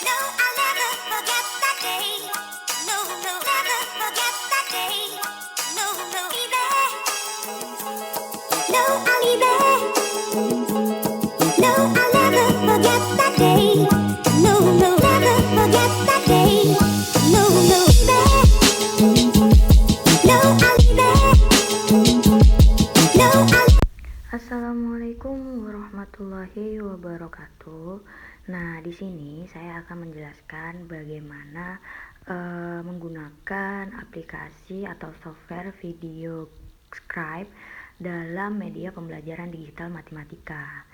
No, I'll never forget that day. No, no, never forget that day. No, no, baby. No, I'll leave it. No, I'll never forget that day. No, no, never forget that day. No, no, baby. No, I'll leave it. No, I'll. Assalamualaikum warahmatullahi wabarakatuh. Nah, di sini saya akan menjelaskan bagaimana menggunakan aplikasi atau software video scribe dalam media pembelajaran digital matematika.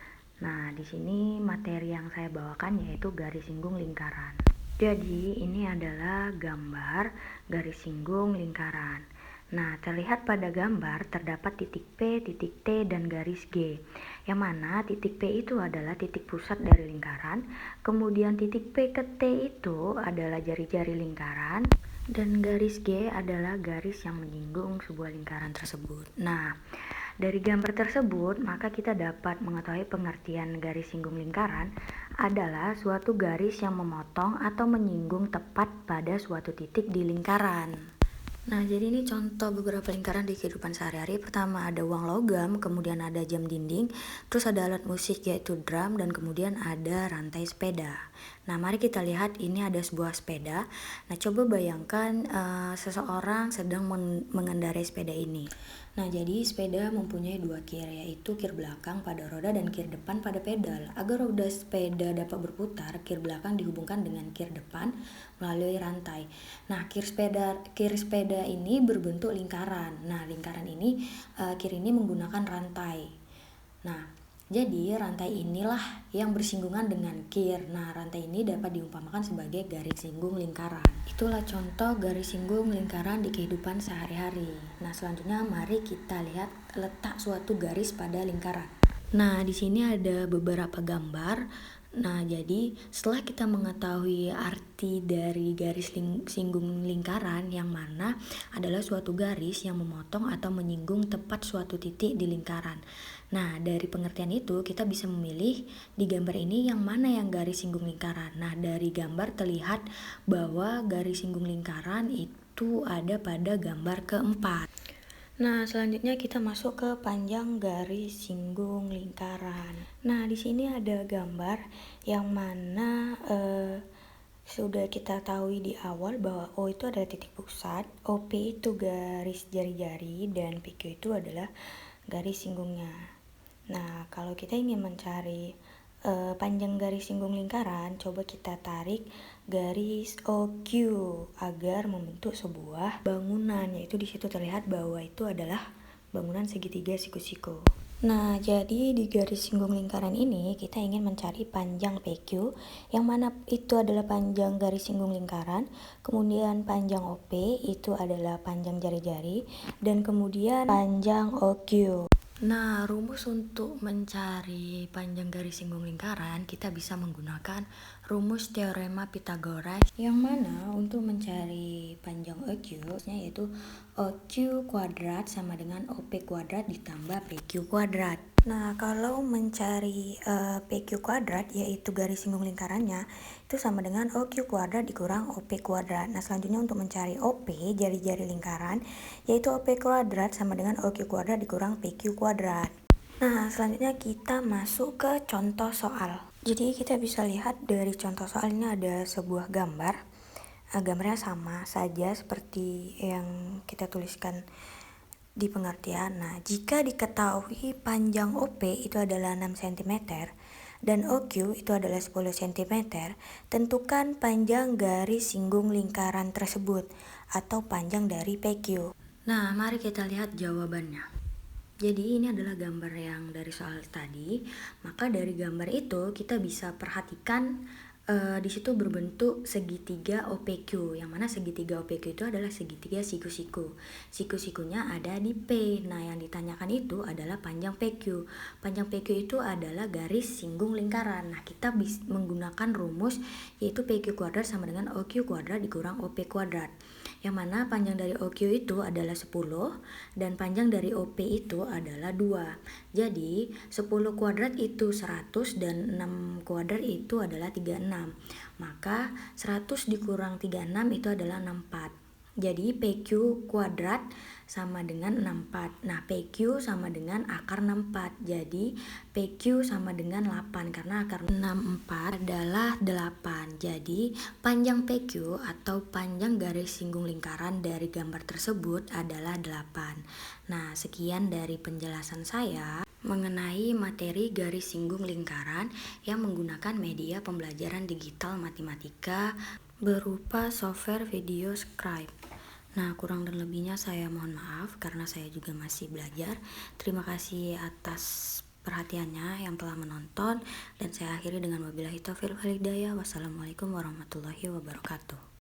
Nah, di sini materi yang saya bawakan yaitu garis singgung lingkaran. Jadi, ini adalah gambar garis singgung lingkaran. Nah, terlihat pada gambar terdapat titik P, titik T, dan garis G. Yang mana titik P itu adalah titik pusat dari lingkaran, kemudian titik P ke T itu adalah jari-jari lingkaran, dan garis G adalah garis yang menyinggung sebuah lingkaran tersebut. Nah, dari gambar tersebut, maka kita dapat mengetahui pengertian garis singgung lingkaran adalah suatu garis yang memotong atau menyinggung tepat pada suatu titik di lingkaran. Nah, jadi ini contoh beberapa lingkaran di kehidupan sehari-hari. Pertama ada uang logam, kemudian ada jam dinding, terus ada alat musik yaitu drum, dan kemudian ada rantai sepeda. Nah, mari kita lihat ini ada sebuah sepeda. Nah, coba bayangkan seseorang sedang mengendarai sepeda ini. Nah, jadi sepeda mempunyai dua kir, yaitu kir belakang pada roda dan kir depan pada pedal. Agar roda sepeda dapat berputar, kir belakang dihubungkan dengan kir depan melalui rantai. Nah, kir sepeda ini berbentuk lingkaran. Nah, lingkaran ini kir ini menggunakan rantai. Nah, jadi rantai inilah yang bersinggungan dengan kir. Nah, rantai ini dapat diumpamakan sebagai garis singgung lingkaran. Itulah contoh garis singgung lingkaran di kehidupan sehari-hari. Nah, selanjutnya mari kita lihat letak suatu garis pada lingkaran. Nah, di sini ada beberapa gambar. Nah, jadi setelah kita mengetahui arti dari garis singgung lingkaran, yang mana adalah suatu garis yang memotong atau menyinggung tepat suatu titik di lingkaran. Nah, dari pengertian itu kita bisa memilih di gambar ini yang mana yang garis singgung lingkaran. Nah, dari gambar terlihat bahwa garis singgung lingkaran itu ada pada gambar keempat. Nah, selanjutnya kita masuk ke panjang garis singgung lingkaran. Nah, di sini ada gambar yang mana sudah kita tahu di awal bahwa O itu adalah titik pusat, OP itu garis jari-jari, dan PQ itu adalah garis singgungnya. Nah, kalau kita ingin mencari panjang garis singgung lingkaran, coba kita tarik garis OQ agar membentuk sebuah bangunan, yaitu di situ terlihat bahwa itu adalah bangunan segitiga siku-siku. Nah, jadi di garis singgung lingkaran ini kita ingin mencari panjang PQ, yang mana itu adalah panjang garis singgung lingkaran, kemudian panjang OP itu adalah panjang jari-jari, dan kemudian panjang OQ. Nah, rumus untuk mencari panjang garis singgung lingkaran kita bisa menggunakan rumus teorema Pythagoras, yang mana untuk mencari panjang OQ yaitu OQ kuadrat sama dengan OP kuadrat ditambah PQ kuadrat. Nah, kalau mencari PQ kuadrat yaitu garis singgung lingkarannya itu sama dengan OQ kuadrat dikurang OP kuadrat. Nah, selanjutnya untuk mencari OP jari-jari lingkaran yaitu OP kuadrat sama dengan OQ kuadrat dikurang PQ kuadrat. Nah, selanjutnya kita masuk ke contoh soal. Jadi kita bisa lihat dari contoh soal ini ada sebuah gambar. Gambarnya sama saja seperti yang kita tuliskan di pengertian. Nah, jika diketahui panjang OP itu adalah 6 cm dan OQ itu adalah 10 cm, tentukan panjang garis singgung lingkaran tersebut atau panjang dari PQ. Nah, mari kita lihat jawabannya. Jadi ini adalah gambar yang dari soal tadi. Maka dari gambar itu kita bisa perhatikan di situ berbentuk segitiga OPQ, yang mana segitiga OPQ itu adalah segitiga siku-siku. Siku-sikunya ada di P. Nah, yang ditanyakan itu adalah panjang PQ. Panjang PQ itu adalah garis singgung lingkaran. Nah, kita bisa menggunakan rumus yaitu PQ kuadrat sama dengan OQ kuadrat dikurang OP kuadrat. Yang mana panjang dari OQ itu adalah 10 dan panjang dari OP itu adalah 2. Jadi 10 kuadrat itu 100 dan 6 kuadrat itu adalah 36. Maka 100 dikurang 36 itu adalah 64. Jadi PQ kuadrat sama dengan 64. Nah, PQ sama dengan akar 64. Jadi PQ sama dengan 8 karena akar 64 adalah 8. Jadi panjang PQ atau panjang garis singgung lingkaran dari gambar tersebut adalah 8. Nah, sekian dari penjelasan saya mengenai materi garis singgung lingkaran yang menggunakan media pembelajaran digital matematika berupa software video Scribe. Nah, kurang dan lebihnya saya mohon maaf karena saya juga masih belajar. Terima kasih atas perhatiannya yang telah menonton, dan saya akhiri dengan wabillahi taufiq wal hidayah. Wassalamualaikum warahmatullahi wabarakatuh.